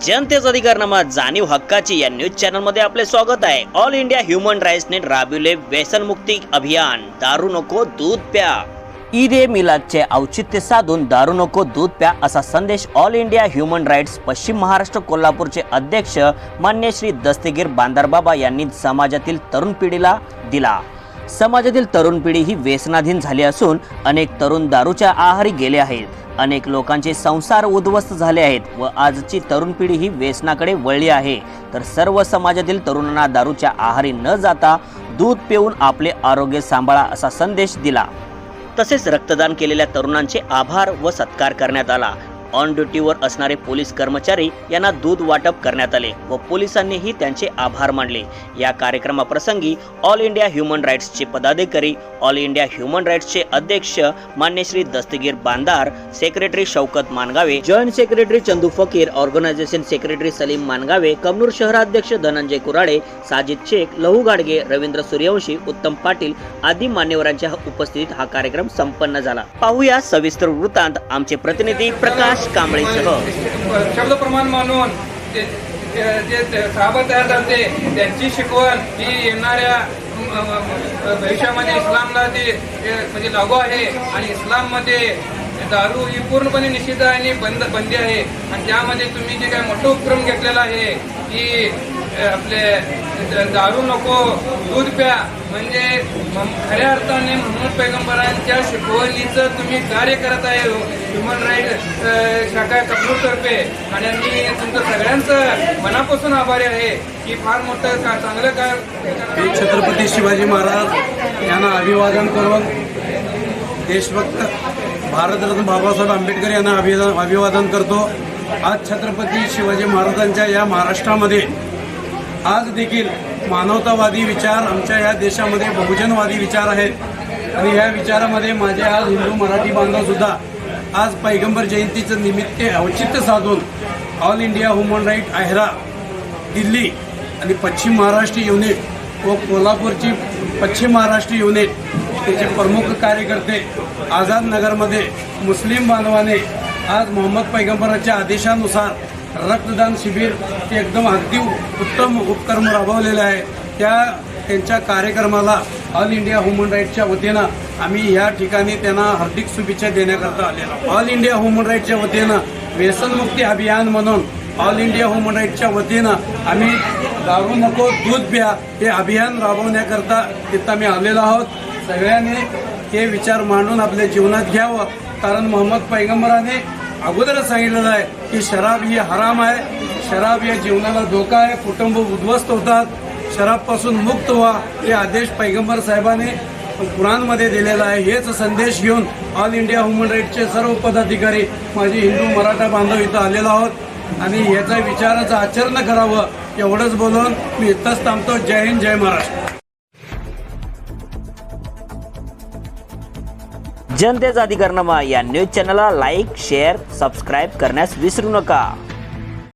जनतेचा अधिकारनामा जाणीव हक्काची या न्यूज चॅनल मध्ये आपले स्वागत आहे। ऑल इंडिया ह्युमन राईट्स ने राबविले व्यसनमुक्ती अभियान दारू नको दूध प्या। ईद ए मिलादचे औचित्य साधून दारू नको दूध प्या असा संदेश ऑल इंडिया ह्युमन राईट्स पश्चिम महाराष्ट्र कोल्हापूरचे अध्यक्ष मान्य श्री दस्तगीर बांदारबाबा यांनी समाजातील तरुण पिढीला दिला। समाजातील तरुण पिढी ही व्यसनाधीन झाली असून अनेक तरुण दारूच्या आहारी गेले आहेत। अनेक लोकांचे संसार उद्ध्वस्त झाले आहेत व आजची तरुण पिढी ही व्यसनाकडे वळली आहे। तर सर्व समाजातील तरुणांना दारूच्या आहारी न जाता दूध पिऊन आपले आरोग्य सांभाळा असा संदेश दिला। तसेच रक्तदान केलेल्या तरुणांचे आभार व सत्कार करण्यात आला। ऑन ड्युटीवर असणारे पोलीस कर्मचारी यांना दूध वाटप करण्यात आले व पोलिसांनीही त्यांचे आभार मानले। या कार्यक्रमाप्रसंगी ऑल इंडिया ह्युमन राईट्सचे पदाधिकारी, ऑल इंडिया ह्युमन राईट्सचे अध्यक्ष मान्य Shri Dastagir Bandar, secretary Shaukat Mangave, joint secretary Chandu Fakir, organisation secretary Salim Mangave, Kamnur शहराध्यक्ष धनंजय कुराडे, साजिद शेख, लहू गाडगे, रवींद्र सूर्यवंशी, उत्तम पाटील आदी मान्यवरांच्या उपस्थितीत हा कार्यक्रम संपन्न झाला। पाहूया सविस्तर वृत्तांत आमचे प्रतिनिधी प्रकाश शब्द प्रमाण मानून जे साहब तयार झाले त्यांची शिकवण ही येणाऱ्या भविष्यामध्ये इस्लामला ते म्हणजे लागू आहे आणि इस्लाममध्ये दारू ही पूर्णपणे निषिद्ध आहे आणि बंदी आहे। आणि त्यामध्ये तुम्ही जे काय मोठं उपक्रम घेतलेला आहे की आपले दारू नको दूध प्या, म्हणजे खऱ्या अर्थाने मोहम्मद पैगंबरांच्या शिकवणीचं तुम्ही कार्य करत आहे ह्युमन राईट शाखा कपूरतर्फे। आणि मी तुमचं सगळ्यांचं मनापासून आभारी आहे की फार मोठं चांगलं काय छत्रपती शिवाजी महाराज यांना अभिवादन करून देशभक्त भारतरत्न बाबासाहेब आंबेडकर यांना अभिवादन करतो। आज छत्रपती शिवाजी महाराजांच्या या महाराष्ट्रामध्ये आज देखील मानवतावादी विचार आमच्या या देशामध्ये बहुजनवादी विचार आहेत आणि या विचारामध्ये माझे आज हिंदू मराठी बांधव सुद्धा आज पैगंबर जयंतीचं निमित्त औचित्य साधून ऑल इंडिया ह्युमन राईट आहेरा दिल्ली आणि पश्चिम महाराष्ट्र युनिट व कोल्हापूरची पश्चिम महाराष्ट्र युनिट त्याचे प्रमुख कार्यकर्ते आझाद नगरमध्ये मुस्लिम बांधवाने आज मोहम्मद पैगंबराच्या आदेशानुसार रक्तदान शिबिर हे एकदम अगदी उत्तम उपक्रम राबवलेला आहे। त्यांच्या कार्यक्रमाला ऑल इंडिया ह्युमन राईट्सच्या वतीनं आम्ही या ठिकाणी त्यांना हार्दिक शुभेच्छा देण्याकरता आलेलो। ऑल इंडिया ह्युमन राईट्सच्या वतीनं व्यसनमुक्ती अभियान म्हणून ऑल इंडिया ह्युमन राईट्सच्या वतीनं आम्ही दारू नको दूध प्या हे अभियान राबवण्याकरता तिथं आम्ही आलेलो आहोत। सगळ्यांनी हे विचार मांडून आपल्या जीवनात घ्यावं, कारण मोहम्मद पैगंबराने अगोदरच सांगितलेलं आहे की शराब ही हराम आहे, शराब या जीवनाला धोका आहे, कुटुंब उद्ध्वस्त होतात, शराबपासून मुक्त व्हा हे आदेश पैगंबर साहेबांनी कुराणमध्ये दिलेला आहे। हेच संदेश घेऊन ऑल इंडिया ह्युमन राईट्सचे सर्व पदाधिकारी माझे हिंदू मराठा बांधव इथं आलेलो आहोत आणि याचा विचाराचं आचरण करावं एवढंच बोलून मी इथंच थांबतो। जय हिंद, जय महाराष्ट्र। जनतेचा अधिकारनामा या न्यूज चॅनलला लाईक, शेअर, सबस्क्राईब करण्यास विसरू नका।